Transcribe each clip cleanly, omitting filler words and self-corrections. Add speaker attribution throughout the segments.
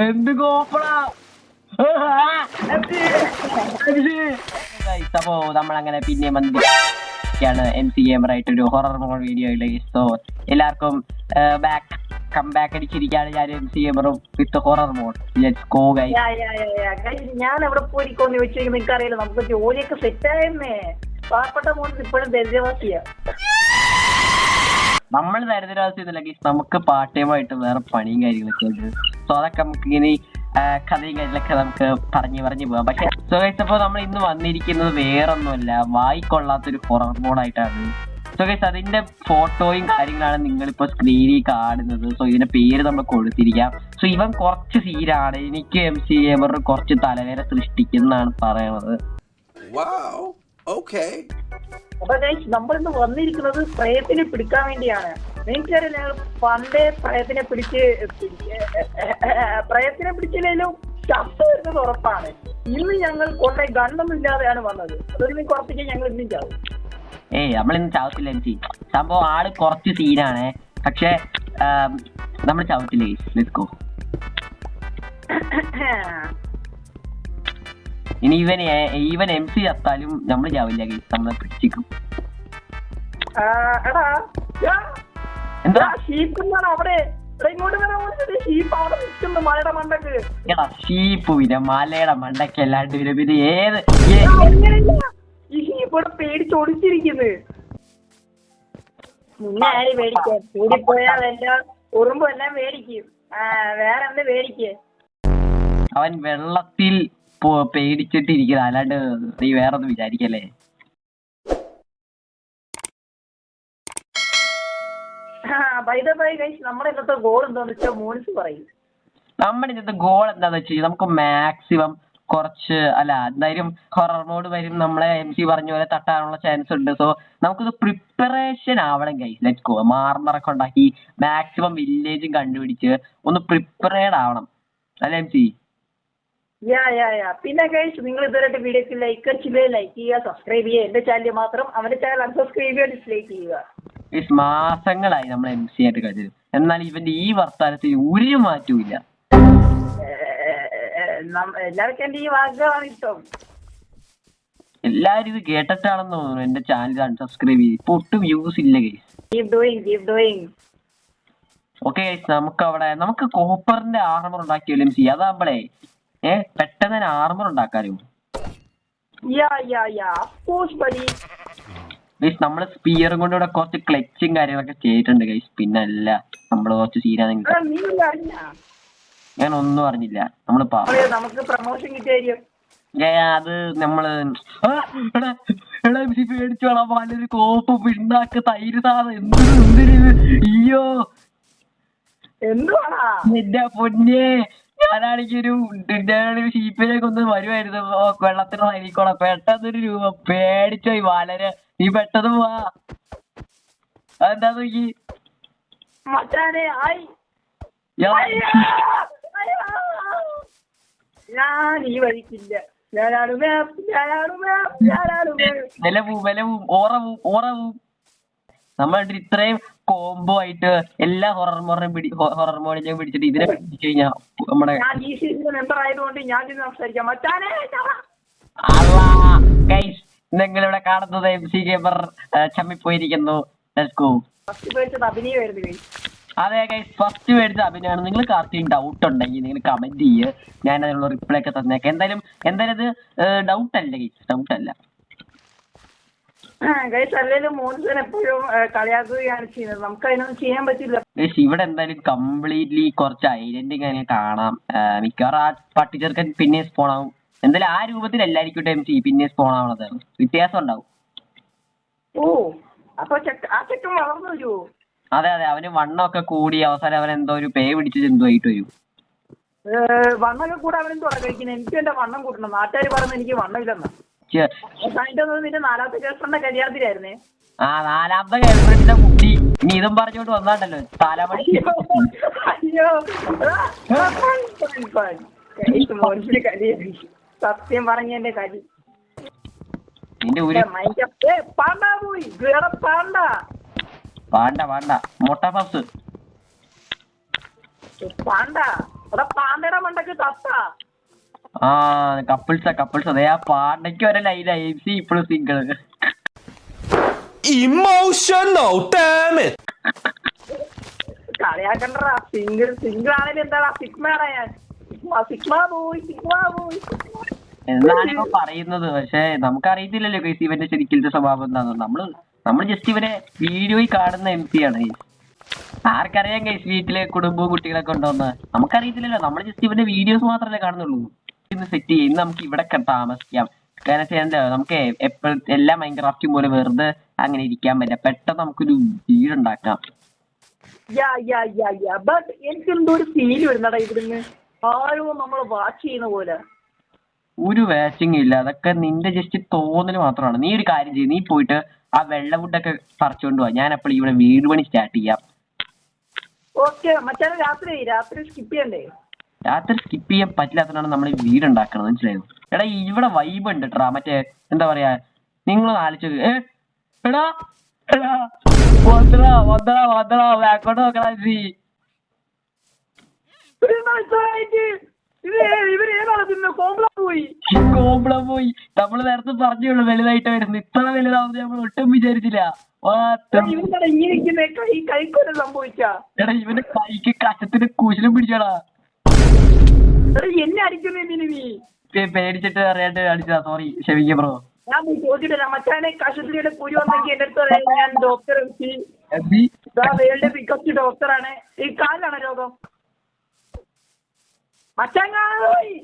Speaker 1: എന്ത് കോപ്പടാ. അപ്പോ നമ്മളങ്ങനെ പിന്നെ വന്നിരിക്കുകയാണ് MC Gamer ആയിട്ട് ഒരു ഹൊറർ മോഡ് വീഡിയോയിലേക്ക്. സോ എല്ലാവർക്കും കംബാക്ക് അടിച്ചിരിക്കുകയാണ് ഞാൻ MC Gamer with horror mod. Let's go guys.
Speaker 2: ഞാൻ എവിടെ പോയിരിക്കോന്ന് ചോദിച്ചാൽ നിങ്ങൾക്ക് അറിയില്ല, നമുക്ക് ജോലിയൊക്കെ സെറ്റ് ആയിരുന്നേ. പാവപ്പെട്ട മോൻ ഇപ്പോഴും ദരിദ്രവാസിയാ.
Speaker 1: നമ്മൾ ദരിദ്രവാസിയൊന്നുമില്ല ഗൈസ്, നമുക്ക് പാർട്ട് ടൈം ആയിട്ട് വേറെ പണിയും കാര്യങ്ങളൊക്കെ ഉണ്ട്. സോ അതൊക്കെ നമുക്ക് ഇങ്ങനെ കഥയും കാര്യങ്ങളൊക്കെ നമുക്ക് പറഞ്ഞു പോകാം. പക്ഷെ സോ ഗൈസ്, അപ്പോൾ നമ്മൾ ഇന്ന് വന്നിരിക്കുന്നത് വേറൊന്നുമല്ല, വായിക്കൊള്ളാത്തൊരു ഹൊറർ മോഡായിട്ടാണ്. സോ ഗൈസ്, അതിന്റെ ഫോട്ടോയും കാര്യങ്ങളാണ് നിങ്ങളിപ്പോ സ്ക്രീനിൽ കാണുന്നത്. സോ ഇതിന്റെ പേര് നമ്മൾ കൊടുത്തിരിക്കാം. സോ ഇവൻ കുറച്ച് സീനാണ്, എനിക്ക് MC Gamer കുറച്ച് തലവേദന സൃഷ്ടിക്കുന്നതാണ് പറയണത്.
Speaker 2: അപ്പൊ നമ്മളിന്ന് വന്നിരിക്കുന്നത് പ്രയത്തിനെ പിടിക്കാൻ വേണ്ടിയാണ്. നിങ്ങൾക്കറിയില്ല, ഞങ്ങൾ പണ്ടേ പ്രയത്തിനെ പിടിച്ചില്ലെങ്കിലും ചത്ത വരുന്നത് ഉറപ്പാണ്. ഇന്ന് ഞങ്ങൾ കൊണ്ടേ ഗണ്ണൊന്നും ഇല്ലാതെയാണ് വന്നത്. അതൊന്നും കുറപ്പിക്കാൻ ഞങ്ങൾ ഇന്നും ചാവും.
Speaker 1: നമ്മളിന്ന് ചാവത്തില്ല MC. സംഭവം ആള് കുറച്ച് സീനാണ്, പക്ഷെ നമ്മൾ ചാവത്തില്ലേ. Let's go. ഇനി ഈവൻ MC ചത്താലും നമ്മൾ ചാവില്ല ഗൈസ്, നമ്മളെ പിടിച്ചിരിക്കും. എന്താ ഷീപ്പ് പിന്നെ മലയുടെ മണ്ടയ്ക്ക് അല്ലാണ്ട് പിന്നെ ഏത്
Speaker 2: പേടിച്ചോടിച്ചിരിക്കുന്നത്. മുന്നേ ആര് മേടിക്കാൻ കൂടിപ്പോയാൽ എല്ലാം ഉറുമ്പും എല്ലാം മേടിക്കും. വേറെ എന്ത് മേടിക്കേ?
Speaker 1: അവൻ വെള്ളത്തിൽ പേടിച്ചിട്ടിരിക്കുന്നത്, അല്ലാണ്ട് നീ വേറൊന്നും വിചാരിക്കല്ലേ.
Speaker 2: നമ്മുടെ ഇന്നത്തെ ഗോൾ എന്താന്ന് വെച്ചാൽ മോൻസ് പറയും.
Speaker 1: നമ്മുടെ ഇന്നത്തെ ഗോൾ എന്താന്ന് വെച്ചാൽ നമുക്ക് മാക്സിമം കുറച്ച് എന്തായാലും ഹൊറർ മോഡ് വരും, നമ്മളെ MC പറഞ്ഞ പോലെ തട്ടാനുള്ള ചാൻസ് ഉണ്ട്. സോ നമുക്കിത് പ്രിപ്പറേഷൻ ആവണം ഗൈസ്. Let's go. മാർമറൊക്കെ ഉണ്ടാക്കി മാക്സിമം വില്ലേജും കണ്ടുപിടിച്ച് ഒന്ന് പ്രിപ്പറേഡ് ആവണം, അല്ലേ MC?
Speaker 2: പിന്നെ ഗൈസ്, നിങ്ങൾ ഇതുവരെ വീഡിയോക്ക് ലൈക്ക് ചെയ്യുക, സബ്സ്ക്രൈബ് ചെയ്യുക. എന്റെ ചാനൽ മാത്രം, അവന്റെ ചാനൽ അൺസബ്സ്ക്രൈബ് ചെയ്യുക, ഡിസ്ലൈക്ക് ചെയ്യുക.
Speaker 1: മാസങ്ങളായി നമ്മൾ MC ആയിട്ട് കളിച്ചത്, എന്നാൽ ഇവന്റെ ഈ വർത്താനത്തിന് ഒരു മാറ്റവും ഇല്ല.
Speaker 2: എല്ലാവർക്കും എന്റെ ഈ വാഗ്ദാനമാണ് ഇഷ്ടം.
Speaker 1: എല്ലാരും ഇത് കേട്ടിട്ടാണെന്ന് തോന്നുന്നു എന്റെ ചാനൽ അൺസബ്സ്ക്രൈബ് ചെയ്ത്. ഇപ്പൊ ഒട്ടും വ്യൂസ് ഇല്ല guys.
Speaker 2: Keep doing.
Speaker 1: Okay guys, നമുക്ക് കോപ്പറിന്റെ ആർമർ ഉണ്ടാക്കിയാലും MC. അതാകുമ്പോഴേ പെട്ടെന്ന് ആർമർ ഉണ്ടാക്കാനും. ഗൈസ്, നമ്മള് സ്പിയറും കൊണ്ട് ഇവിടെ കുറച്ച് ക്ലച്ചും കാര്യങ്ങളൊക്കെ ചെയ്തിട്ടുണ്ട് ഗൈസ്. പിന്നെ അല്ല, നമ്മള് കുറച്ച് സീനാണ്. ഞാൻ ഒന്നും അറിഞ്ഞില്ല.
Speaker 2: നമുക്ക് പ്രൊമോഷൻ കിട്ടിയ
Speaker 1: അത് നമ്മള് പേടിച്ചു വേണം. പലൊരു കോപ്പ് പിണ്ണാക്ക് തൈര് സാധനം എന്തിനു അയ്യോ എന്റെ പൊന്നെ. ഞാനാണെങ്കിൽ ഒരു ഷീപ്പിലേക്ക് ഒന്ന് വരുമായിരുന്നു വെള്ളത്തിന് സൈനിക്കോളെ. പെട്ടെന്നൊരു രൂപ പേടിച്ചോയി. വളരെ നീ പെട്ടെന്ന് പോവാ. അതെന്താ നോക്കി
Speaker 2: ഞാൻ ഈ വഴിക്കില്ല.
Speaker 1: വിലവും ഓറവും നമ്മൾ ഇത്രയും കോംബോ ആയിട്ട് എല്ലാ ഹൊറർ മോഡിനെയും പിടിച്ചിട്ട് ഇതിനെ പിടിച്ചു കഴിഞ്ഞാൽ നമ്മുടെ നിങ്ങളിവിടെ കാണുന്നത് MC Gamer ചമ്മിപ്പോയിരിക്കുന്നു. അതെ ഗൈസ്, ഫസ്റ്റ് മേടിച്ച അഭിനയമാണ്. നിങ്ങൾ ആർക്കെങ്കിലും ഡൗട്ട് ഉണ്ടെങ്കിൽ നിങ്ങൾ കമന്റ് ചെയ്യുക, ഞാൻ അതിനുള്ള റിപ്ലൈ ഒക്കെ തന്നേക്കാം. എന്തായാലും ഇത് ഡൗട്ട് അല്ല ഗൈസ്, ഡൗട്ട് അല്ല. ഇവിടെ എന്തായാലും കംപ്ലീറ്റ്ലി കുറച്ച് ഐലൻഡ് കാര്യം കാണാം. മിക്കവാറും ആ പട്ടിച്ചെറുക്കൻ പിന്നെ സ്പോൺ ആവും. എന്തായാലും ആ രൂപത്തിലല്ലായിരിക്കും MC പിന്നെ സ്പോൺ ആവണത്. വ്യത്യാസം ഉണ്ടാവും. അതെ, അവന് വണ്ണമൊക്കെ കൂടി അവസാനം അവൻ എന്തോ ഒരു പേ പിടിച്ചിട്ട് എന്തോ ആയിട്ട് വരും.
Speaker 2: വണ്ണൊക്കെ കൂടെ അവനെന്തോ കഴിക്കുന്നത്. എനിക്ക് എന്റെ വണ്ണം കൂട്ടണം. നാട്ടുകാർ പറയുന്നത് എനിക്ക് വണ്ണമില്ലെന്നാ. നിന്റെ നാലാമത്തെ ഗേൾഫ്രണ്ടിന്റെ കല്യാണത്തിലായിരുന്നേ.
Speaker 1: നാലാമത്തെ ഗേൾഫ്രണ്ടിന്റെ കുട്ടി ഇനി ഇതും പറഞ്ഞോണ്ട് വന്നാണ്ടല്ലോ തലമണി.
Speaker 2: സത്യം പറഞ്ഞ എന്റെ കലി
Speaker 1: പാണ്ട മൊട്ട പപ്സ്
Speaker 2: പാണ്ട പാണ്ടയുടെ
Speaker 1: ആ കപ്പിൾസ് അതെ ആ പാണ്ടയ്ക്ക് വരെ ലൈൻ MC ഇപ്പോഴും സിംഗിൾ.
Speaker 3: Emotional, damn it.
Speaker 2: കളിയാക്കണ്ടാ. സിംഗിൾ ആണെങ്കിൽ എന്താടാ സിഗ്മയാടാ ഞാൻ. സിഗ്മ പോയി.
Speaker 1: എന്നാണ് ഇപ്പൊ പറയുന്നത്. പക്ഷെ നമുക്കറിയത്തില്ലല്ലോ ഗൈസ് ഇവന്റെ ശരിക്കലത്തെ സ്വഭാവം എന്താണെന്ന്. നമ്മൾ ജസ്റ്റ് ഇവരെ വീഡിയോയിൽ കാണുന്ന MC ആണ് ഗൈസ്. ആർക്കറിയാം ഗൈസ് വീട്ടിലെ കുടുംബവും കുട്ടികളൊക്കെ ഉണ്ടോന്ന് നമുക്കറിയത്തില്ലല്ലോ. നമ്മൾ ജസ്റ്റ് ഇവന്റെ വീഡിയോസ് മാത്രമല്ലേ കാണുന്നുള്ളൂ. ഇന്ന് സെറ്റ് ചെയ്യും. ഇന്ന് നമുക്ക് ഇവിടെ താമസിക്കാം. കാരണം ചെയ്യണ്ടോ നമുക്ക് എപ്പോഴും എല്ലാം മൈൻക്രാഫ്റ്റ് പോലെ വെറുതെ അങ്ങനെ ഇരിക്കാൻ പറ്റില്ല. പെട്ടെന്ന് നമുക്കൊരു വീടുണ്ടാക്കാം.
Speaker 2: ബട്ട് എനിക്ക് എന്തോ ഒരു ഫീൽ വരുന്നടാ ഇവിടുന്ന് ആരോ നമ്മൾ വാച്ച് ചെയ്യുന്ന പോലെ.
Speaker 1: ഒരു വാച്ചിങ് ഇല്ല. അതൊക്കെ നിന്റെ ജസ്റ്റ് തോന്നൽ മാത്രമാണ്. നീ ഒരു കാര്യം ചെയ്യും. നീ പോയിട്ട് ആ വെള്ള ഫുഡൊക്കെ പറിച്ചുകൊണ്ട് പോവാ. ഞാൻ അപ്പോൾ ഇവിടെ വീട് പണി സ്റ്റാർട്ട് ചെയ്യാം.
Speaker 2: ഓക്കെ മച്ചാനെ രാത്രി സ്കിപ്പ് ചെയ്യണ്ടേ?
Speaker 1: രാത്രി സ്കിപ്പ് ചെയ്യാൻ പറ്റില്ലാത്തതാണ് നമ്മൾ വീടുണ്ടാക്കണം. മനസ്സിലായോ? എടാ ഇവിടെ വൈബ് ഉണ്ട് കേട്ടാ. മറ്റേ എന്താ പറയാ നിങ്ങളൊന്ന് ആലോചിച്ചത് എടാ ബാക്കോട്ട് നോക്കണ കോംപ്ലം പോയി. നമ്മള് നേരത്തെ പറഞ്ഞുള്ളൂ വലുതായിട്ട് വരുന്നു. ഇത്ര വലുതാവുന്നത് നമ്മൾ ഒട്ടും വിചാരിച്ചില്ല. എടാ ഇവന്റെ കൈക്ക് കശത്തിന് കുശലും പിടിച്ചാടാ.
Speaker 2: എന്നെ അടിക്കുന്നു നീ
Speaker 1: പേടിച്ചിട്ട് അറിയാണ്ട് അടിച്ചതാ. Sorry ക്ഷമിക്ക bro.
Speaker 2: ഞാൻ ചോദിച്ചിട്ടില്ല മച്ചാനെ. കഷത്തിലൂടെ കുരു വന്നെങ്കിൽ എന്റെ അടുത്ത് ഞാൻ ഡോക്ടർ വേൾഡ് ബിഗസ്റ്റ് ഡോക്ടറാണ്. ഈ കാലിലാണ് രോഗം. മച്ചാൻ കാണാതെ പോയി.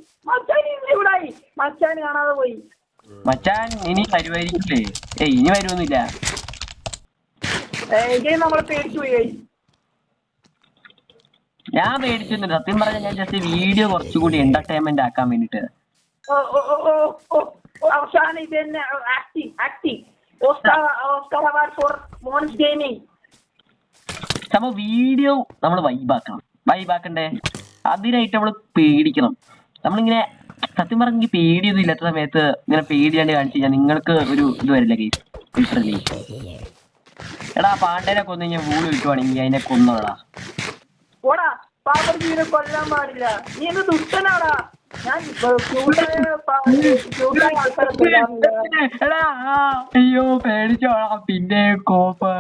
Speaker 2: മച്ചാൻ കാണാതെ പോയി.
Speaker 1: മച്ചാൻ ഇനി വരുമായിരിക്കില്ലേ? ഇനി വരുമൊന്നുമില്ല.
Speaker 2: നമ്മളെ പേടിച്ചു പോയി.
Speaker 1: ഞാൻ പേടിച്ചൊന്നുമില്ല. സത്യം പറഞ്ഞാൽ ഞാൻ ജസ്റ്റ് വീഡിയോ കുറച്ചുകൂടി എന്റർടൈൻമെന്റ് ആക്കാൻ വേണ്ടിട്ട്.
Speaker 2: അവസാനം ഇത് തന്നെ acting Oscar award for Mons gaming.
Speaker 1: നമ്മ വീഡിയോ നമ്മൾ വൈബാക്കണ്ടേ? അതിനായിട്ട് നമ്മൾ പേടിക്കണം. നമ്മളിങ്ങനെ സത്യം പറഞ്ഞെങ്കിൽ പേടിയൊന്നും ഇല്ലാത്ത സമയത്ത് ഇങ്ങനെ പേടിയാണ്ട് കാണിച്ചു കഴിഞ്ഞാൽ നിങ്ങൾക്ക് ഒരു ഇത് വരില്ല കേസ്. ലിറ്ററലി എടാ പാണ്ടേനെ കൊന്നു കഴിഞ്ഞാൽ വൂള് കിട്ടുവാണെങ്കിൽ അതിനെ കൊന്നോടാ.
Speaker 2: ഓടാ പാപ്പർജീവിനെ കൊല്ലാൻ പാടില്ല. നീ എന്ത് ദുഷ്ടനാടാ. ഞാൻ
Speaker 1: അയ്യോ പേടിച്ചോടാ. പിന്നെ കോപ്പ്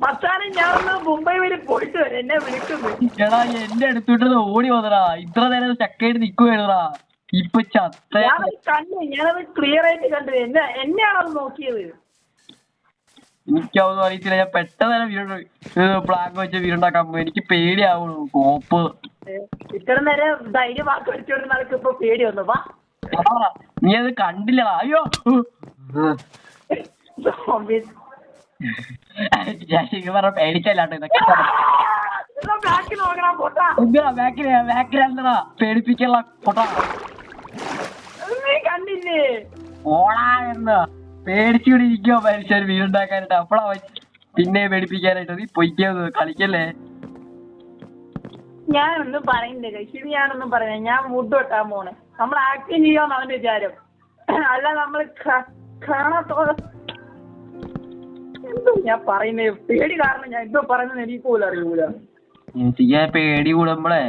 Speaker 2: മച്ചാനെ ഞാനൊന്ന് മുംബൈ വരെ പോയിട്ട് വരാം. എന്നെ വിളിക്കുന്നു.
Speaker 1: എടാ എന്റെ അടുത്തോട്ട് ഓടി വന്നടാ. ഇത്ര നേരം ചക്കയായിട്ട് നിക്കുവായിരുന്നടാ. ഇപ്പൊ ചത്ത
Speaker 2: ഞാനത് ക്ലിയർ ആയിട്ട് കണ്ടു. എന്നെയാണത് നോക്കിയത്.
Speaker 1: എനിക്കതൊന്നും അറിയത്തില്ല. ഞാൻ പെട്ടെന്ന് വീട് പ്ലാൻ വെച്ച വീടുണ്ടാക്കാൻ പോയി. എനിക്ക് പേടിയാവുള്ളൂ. കോപ്പ്
Speaker 2: ഇത്ര നേരം ധൈര്യം വാക്ക് വെച്ചോണ്ട് നടക്ക് ഇപ്പൊ പേടി വന്നു. വാ
Speaker 1: നീ അത് കണ്ടില്ലടാ. അയ്യോ ഞാൻ ശരിക്കും പറഞ്ഞ പേടിച്ചല്ലാട്ടോ ഇതൊക്കെ. ബാക്കിലാ പേടിപ്പിക്കല പൊട്ടാ.
Speaker 2: കണ്ടില്ലേ
Speaker 1: ഓടാ എന്ന് പേടിച്ചുകൂടി ഇരിക്കോ മനുഷ്യർ വീടുണ്ടാക്കാനായിട്ട്. അപ്പളാ പിന്നെ പേടിപ്പിക്കാനായിട്ട്. നീ പൊയ്ക്കത് കളിക്കല്ലേ.
Speaker 2: ഞാനൊന്നും പറയുന്നില്ല ശരി. ഞാനൊന്നും പറയാ. ഞാൻ മുഡ് വെട്ടാൻ പോണേ. നമ്മൾ ആക്ടിങ് ചെയ്യാന്ന് അവന്റെ വിചാരം. അല്ല നമ്മള് കാണാത്തോ. എന്തോ ഞാൻ പറയുന്നേ പേടി കാരണം ഞാൻ എന്തോ പറയുന്നത് എനിക്ക് പോലും അറിയൂല.
Speaker 1: എനിക്ക് പേടി കൂടുമ്പോഴേ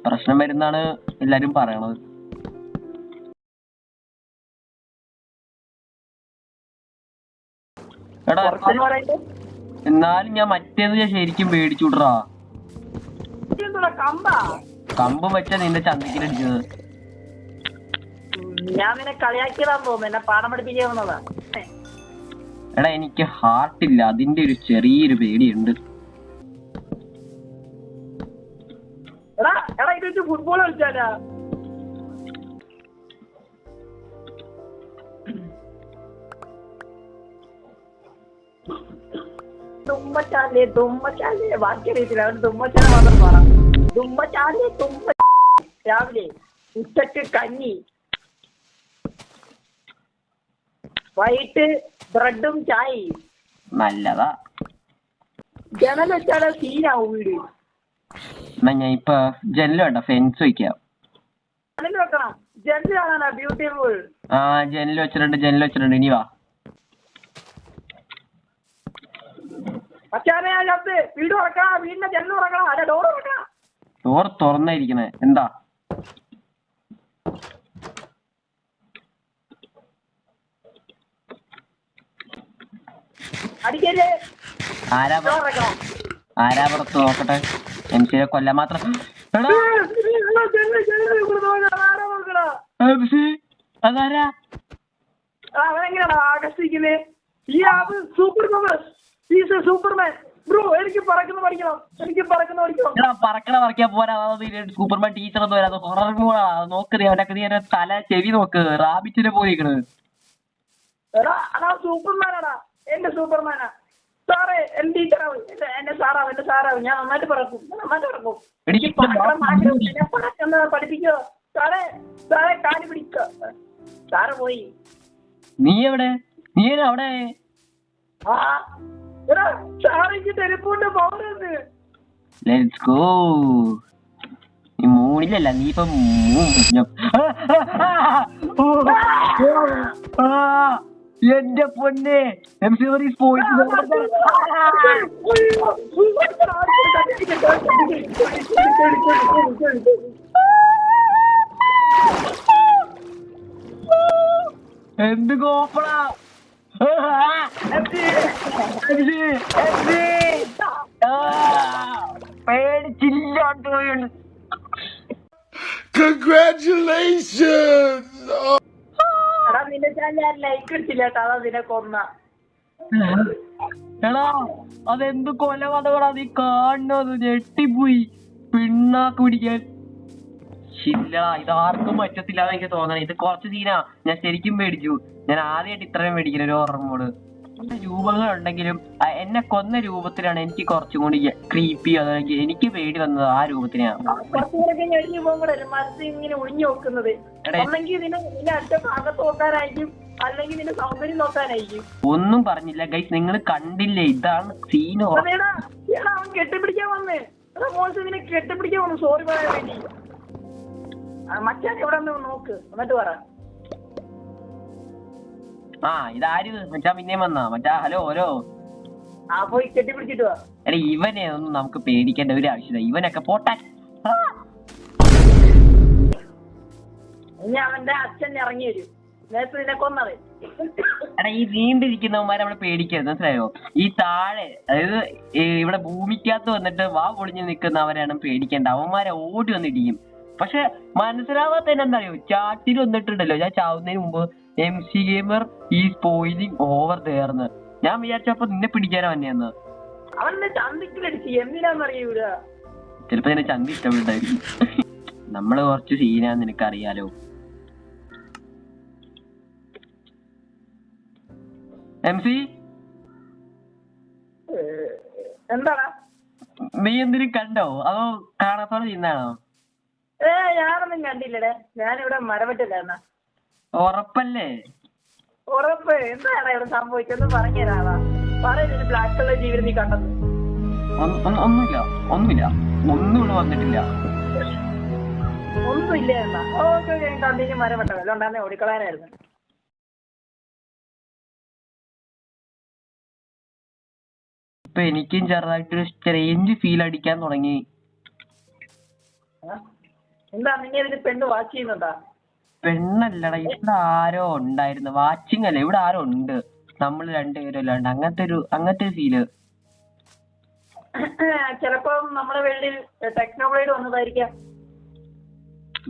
Speaker 1: പ്രശ്നം വരുന്നാണ് എല്ലാരും പറയണത്. എടാ എന്നാലും ഞാൻ മറ്റേത് ഞാൻ ശരിക്കും പേടിച്ചുവിടറാ. കമ്പ് വെച്ചാ നിന്റെ ചന്തിക്കടിച്ചത്.
Speaker 2: ഞാൻ നിന്നെ കളിയാക്കിയതാന്ന് തോന്നുന്നു. എന്നെ പാഠം പഠിപ്പിക്കാൻ വന്നതാ.
Speaker 1: എടാ എനിക്ക് ഹാർട്ടില്ല. അതിന്റെ ഒരു ചെറിയൊരു പേടിയുണ്ട്.
Speaker 2: എടാ ഇത് ഫുട്ബോൾ കളിച്ചാലാ. തുമ്മച്ചാലേ ബാക്കി അറിയത്തില്ല. അവന് തുമ്മച്ചാല മാത്രം പറ. തുമ്മച്ചാലേ രാവിലെ ഉച്ചക്ക് കഞ്ഞി, വൈകിട്ട് ബ്രെഡും ചായയും.
Speaker 1: നല്ലതാ.
Speaker 2: ജനൽ വെച്ചാല് സീനാവും വീട്.
Speaker 1: എന്നാ ഞാൻ ഇപ്പൊ ജനല് വേണ്ട ഫെൻസ് വെക്കാം.
Speaker 2: ജനൽ വെക്കണം. ജനൽ കാണാനാ ബ്യൂട്ടിഫുൾ.
Speaker 1: ആ ജനല് വെച്ചിട്ടുണ്ട്. ഇനി വാ.
Speaker 2: വീട് തുറക്കണം. വീടിന്റെ ജനൽ തുറക്കണം. അല്ല ഡോർ തുറക്കണം.
Speaker 1: ഡോർ തുറന്നായിരിക്കണേ. എന്താ
Speaker 2: അടിക്കല്ലേ
Speaker 1: ആരാ പുറത്ത് നോക്കട്ടെ. MC കൊല്ലാൻ മാത്രം. എടാ MC അതാരാ?
Speaker 2: അവനെങ്ങനെയാണോ ആകർഷിക്കുന്നത്? Superman bro. എനിക്ക് പറക്കുന്ന പഠിക്കണം.
Speaker 1: പറക്കണ പറിക്കാൻ പോരാ. സൂപ്പർമാൻ ടീച്ചർ ഒന്നും വരാതെ ഹൊറർ നോക്ക്. അവനൊക്കെ തല ചെവി നോക്ക്. റാബിറ്റിനെ പോയിരിക്കണത്.
Speaker 2: എടാ സൂപ്പർമാനാടാ. എന്റെ സൂപ്പർമാനാ സാറേ. എന്റെ ടീച്ചറാവും. എന്റെ സാറാവും. ഞാൻ നന്നായിട്ട് പറക്കും. എനിക്ക് പറക്കുന്ന പഠിപ്പിക്കോ സാറേ? കാലി പിടിക്ക. സാറ് പോയി.
Speaker 1: നീ എവിടെ? അവിടെ?
Speaker 2: എടാ സാറേക്ക് ടെലിഫോണിന്റെ പവറുണ്ട്.
Speaker 1: Let's go. നീ മൂണിലല്ല, നീ ഇപ്പൊ എന്റെ പൊന്നെ. MC എന്ത് കോപ്പടാ. പേടിച്ചില്ലാണ്ട് പോയാണ്.
Speaker 3: Congratulations!
Speaker 2: എടാ നിന്നെ ഞാൻ ലൈക്ക് ഇട്ടില്ല കേട്ടോ. അതാ നിന്നെ കൊന്ന.
Speaker 1: എടാ അതെന്ത് കൊലപാതകടാ നീ കാണുന്നത്? ഞെട്ടിപ്പോയി. പിണ്ണാക്ക് പിടിക്കാൻ ഇല്ല. ഇതാർക്കും പറ്റത്തില്ല എനിക്ക് തോന്നണം. ഇത് കുറച്ച് സീനാ. ഞാൻ ശരിക്കും പേടിച്ചു. ഞാൻ ആദ്യമായിട്ട് ഇത്രയും പേടിക്കുന്ന ഒരു ഹൊറർ മോഡ്. രൂപങ്ങൾ ഉണ്ടെങ്കിലും എന്നെ കൊന്ന രൂപത്തിലാണ് എനിക്ക് കുറച്ചും കൂടി ക്രീപ്പി. അതെനിക്ക് എനിക്ക് പേടി വന്നത് ആ രൂപത്തിനാണ്.
Speaker 2: ഇങ്ങനെ ഒളിഞ്ഞു നോക്കുന്നത്. ഒന്നെങ്കിൽ നിന്നെ അടുത്ത ഭാഗത്ത് നോക്കാനായിരിക്കും, അല്ലെങ്കിൽ നിന്റെ സൗന്ദര്യം നോക്കാനായിരിക്കും.
Speaker 1: ഒന്നും പറഞ്ഞില്ല ഗൈസ്, നിങ്ങൾ കണ്ടില്ലേ? ഇതാണ് സീൻ.
Speaker 2: അവൻ കെട്ടിപ്പിടിക്കാൻ വന്നേ. മോശം നിന്നെ കെട്ടിപ്പിടിക്കാൻ വന്നു. സോറി പറയാൻ വേണ്ടി. മച്ചാൻ എവിടെ നോക്ക് എന്നിട്ട് പറ.
Speaker 1: ഇതാര് മച്ചാ പിന്നെയും വന്നാ? മച്ചാ ഹലോ
Speaker 2: പോയി കെട്ടിപ്പിടിച്ചിട്ട് വാ.
Speaker 1: എടാ ഇവനെ ഒന്നും നമുക്ക് പേടിക്കേണ്ട ഒരു ആവശ്യമില്ല. ഇവനൊക്കെ പോട്ടെ.
Speaker 2: ഇനി അവന്റെ അച്ഛൻ ഇറങ്ങി വരും. നേരത്തെ നിന്നെ കൊന്നത്.
Speaker 1: എടാ ഈ നീണ്ടിരിക്കുന്നവന്മാരെ നമ്മളെ പേടിക്കരുത്, മനസ്സിലായോ? ഈ താഴെ അതായത് ഇവിടെ ഭൂമിക്കകത്ത് വന്നിട്ട് വാ പൊളിഞ്ഞു നിൽക്കുന്നവരാണ് പേടിക്കേണ്ട. അവന്മാരെ ഓടി വന്നിടിക്കും. പക്ഷെ മനസ്സിലാവാത്ത എന്താ അറിയോ? ചാറ്റിൽ വന്നിട്ടുണ്ടല്ലോ ഞാൻ ചാവുന്നതിന് മുമ്പ് MC ഗെയിമർ ഈ സ്പോയിലിംഗ് ഓവർ തേർന്ന്. ഞാൻ വിചാരിച്ചപ്പോ നിന്നെ പിടിക്കാനോ തന്നെയെന്ന്.
Speaker 2: അവന്റെ ചന്തിക്കടിച്ച് എന്തിനാന്നറിയൂല.
Speaker 1: ചിലപ്പോ നിന്നെ ചന്തി ഇഷ്ടപ്പെട്ടായിരിക്കും. നമ്മള് കുറച്ച് സീനാന്ന് നിനക്കറിയാലോ. MC
Speaker 2: എന്താടാ?
Speaker 1: നീ എന്തിനും കണ്ടോ അതോ കാണാത്തോടെ ചെയ്യുന്നതാണോ?
Speaker 2: ഞാനൊന്നും കണ്ടില്ലടേ. ഞാനിവിടെ മരവറ്റില്ലായിരുന്ന.
Speaker 1: ഉറപ്പല്ലേ?
Speaker 2: ഉറപ്പ്. എന്താണ് ഇവിടെ സംഭവിച്ചെന്ന് പറഞ്ഞുതരാവാ. പറയുന്നത് ബ്ലാക്ക് കളർ ജീവിതം നീ കണ്ടത്?
Speaker 1: ഒന്നുമില്ല ഒന്നും ഇവിടെ വന്നിട്ടില്ല.
Speaker 2: ഒന്നുമില്ല എന്നാ? Okay continue. മരവട്ട വല്ല ഉണ്ടായിരുന്നെ ഓടിക്കളയാനായിരുന്നു.
Speaker 1: ഇപ്പൊ എനിക്കും ചെറുതായിട്ടൊരു സ്ട്രേഞ്ച് ഫീൽ അടിക്കാൻ തുടങ്ങി.
Speaker 2: എന്താ നിന്നെ ഇതിന് പെണ്ണ് വാച്ച് ചെയ്യുന്നുണ്ടാ?
Speaker 1: പെണ്ണല്ലടാ, ഇവിടെ ആരോ ഉണ്ടായിരുന്നു. വാച്ചിങ് അല്ല, ഇവിടെ ആരോ ഉണ്ട്. നമ്മൾ രണ്ടുപേരും അല്ലാണ്ട് അങ്ങനത്തെ ഫീല്.
Speaker 2: ചിലപ്പോ നമ്മുടെ വീട്ടിൽ ടെക്നോബ്ലേഡ് വന്നതായിരിക്കാം.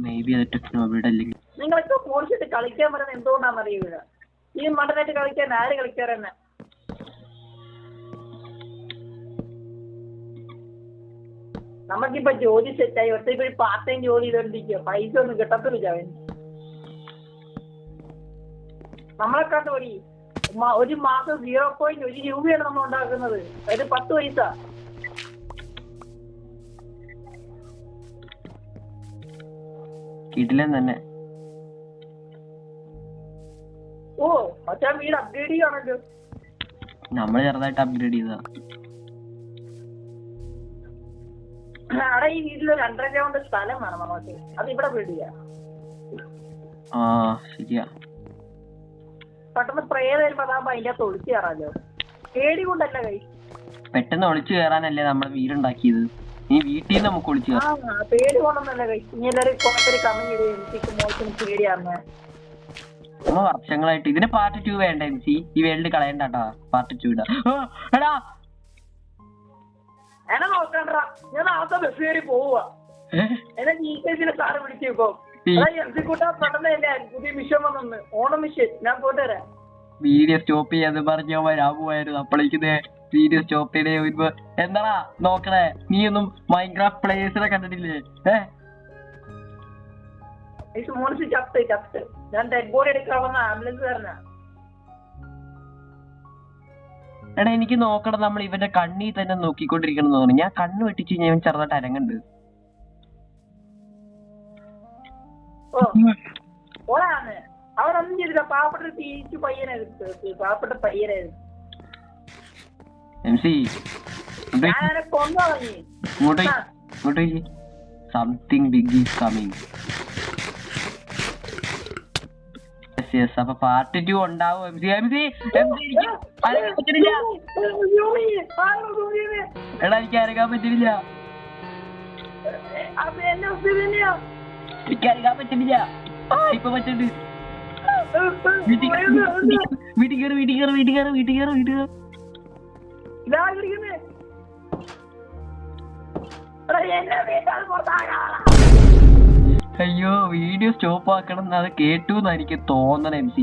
Speaker 1: മേ ബി അത് ടെക്നോബ്ലേഡ് അല്ലെങ്കിൽ.
Speaker 2: നിങ്ങളൊക്കെ ഫോണിച്ചിട്ട് കളിക്കാൻ പറയുന്നത് എന്തുകൊണ്ടാണെന്ന് അറിയൂല. ഈ മണ്ടനായിട്ട് കളിക്കാൻ ആര് കളിക്കാറെന്നെ? നമുക്കിപ്പോ ജോലി സെറ്റായി. ഒറ്റയ്ക്ക് പാർട്ട് ടൈം ജോലി ചെയ്തോണ്ടിരിക്കുക. പൈസ ഒന്നും കിട്ടത്തില്ല. അവൻ നമ്മളെക്കാട്ട് പടി ഒരു മാസം 0.1 രൂപയാണ് നമ്മൾ ഉണ്ടാക്കുന്നത്. അതായത് 10 പൈസ.
Speaker 1: കിടിലൻ തന്നെ.
Speaker 2: ഓ മച്ചാ വീട് അപ്ഗ്രേഡ് ചെയ്യാണല്ലോ.
Speaker 1: നമ്മള് ചെറുതായിട്ട് അപ്ഗ്രേഡ് ചെയ്തതാ.
Speaker 2: അവിടെ ഈ വീട്ടിലൊരു അണ്ടർഗ്രൗണ്ട് സ്ഥലം വേണം നമുക്ക്. അത് ഇവിടെ ബിൽഡ് ചെയ്യാം.
Speaker 1: ശരിയാ.
Speaker 2: പെട്ടെന്ന് പ്രേത വരുമ്പോ അതാകുമ്പോ അതിന്റെ അകത്ത് ഒളിച്ചു കയറാലോ. പേടി കൊണ്ടല്ല കൈ.
Speaker 1: പെട്ടെന്ന് ഒളിച്ചു കയറാനല്ലേ നമ്മൾ വീടുണ്ടാക്കിയത്. ഈ വീട്ടിൽ നിന്ന് നമുക്ക് ഒളിച്ചു കയറാം.
Speaker 2: പേടി കൊണ്ടൊന്നല്ല കൈ. ഇനി എല്ലാവരും കുറച്ചൊരു കമന്റ് ചെയ്ത് എനിക്ക് മോശം പേടിയാന്ന്.
Speaker 1: നമ്മ വർഷങ്ങളായിട്ട് ഇതിന് പാർട്ട് 2 വേണ്ട MC. ഈ വേൾഡ് കളയണ്ടാ പാർട്ട് 2 ഇടാ. എടാ
Speaker 2: എന്നെ നോക്കണ്ടാ, ഞാൻ നാളത്തെ ബസ് കയറി പോവുക. എന്നെ ജീക്കേസിന് സാറ് വിളിച്ചോ എംസിക്കൂട്ടാ പെട്ടെന്ന് പുതിയ മിഷൻ വന്നു, ഓണം മിഷൻ. ഞാൻ പോയിട്ട് വരാം.
Speaker 1: വീഡിയോ സ്റ്റോപ്പ് ചെയ്യാന്ന് പറഞ്ഞോ വരാമായിരുന്നു. അപ്പോഴേക്ക് വീഡിയോ സ്റ്റോപ്പ് ചെയ്തേ. എന്താടാ നോക്കണേ, നീ ഒന്നും മൈൻക്രാഫ്റ്റ് പ്ലേയേഴ്സിനെ കണ്ടിട്ടില്ലേ?
Speaker 2: മോണിച്ച് ചത്ത് ഞാൻ ഡെഡ് ബോഡി എടുക്കാൻ വന്ന ആംബുലൻസ് കാരനാ.
Speaker 1: എടാ എനിക്ക് നോക്കണം, നമ്മൾ ഇവന്റെ കണ്ണി തന്നെ നോക്കിക്കൊണ്ടിരിക്കണം എന്ന് തോന്നുന്നു. ഞാൻ കണ്ണ് വെട്ടിച്ച് ഞാൻ ചെറുതായിട്ട് അരങ്ങുണ്ട്.
Speaker 2: ഓളാണ് അവരൊന്നും ചെയ്തില്ല. പാവപ്പെട്ട തീച്ചു പയ്യനായിരുന്നു, പാവപ്പെട്ട പയ്യനായിരുന്നു.
Speaker 1: MC
Speaker 2: ഞാൻ കൊന്നു
Speaker 1: സംതിങ് ബിഗ് ഈസ് കമ്മിങ്. അപ്പൊ പാർട്ട് 2 ഉണ്ടാവും. എടാ എനിക്ക് അരങ്ങാൻ പറ്റില്ല, എനിക്ക് അരങ്ങാൻ പറ്റില്ല. ഇപ്പൊ പറ്റുന്നുണ്ട്. വീട്ടിൽ കയറി. അയ്യോ വീഡിയോ സ്റ്റോപ്പ് ആക്കണം അത് കേട്ടു എന്ന് എനിക്ക് തോന്നണം MC.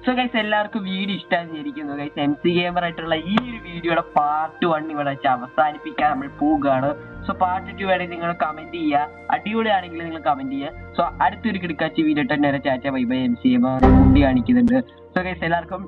Speaker 1: സോ ഗൈസ് എല്ലാവർക്കും വീഡിയോ ഇഷ്ടമായിരിക്കുന്നു ഗൈസ്. MC ഗെയിമർ ആയിട്ടുള്ള ഈ ഒരു വീഡിയോയുടെ പാർട്ട് 1 ഇവിടെ വെച്ച് അവസാനിപ്പിക്കാൻ നമ്മൾ പോവുകയാണ്. സോ പാർട്ട് 2 വേണമെങ്കിൽ നിങ്ങൾ കമന്റ് ചെയ്യുക, അടിപൊളിയാണെങ്കിൽ നിങ്ങൾ കമന്റ് ചെയ്യുക. സോ അടുത്തൊരു കിടക്കാച്ചി വീഡിയോ തന്നെ ചാച്ച ബൈ MC ഗെയിമർ കുട്ടി കാണിക്കുന്നുണ്ട്. സോ ഗൈസ് എല്ലാവർക്കും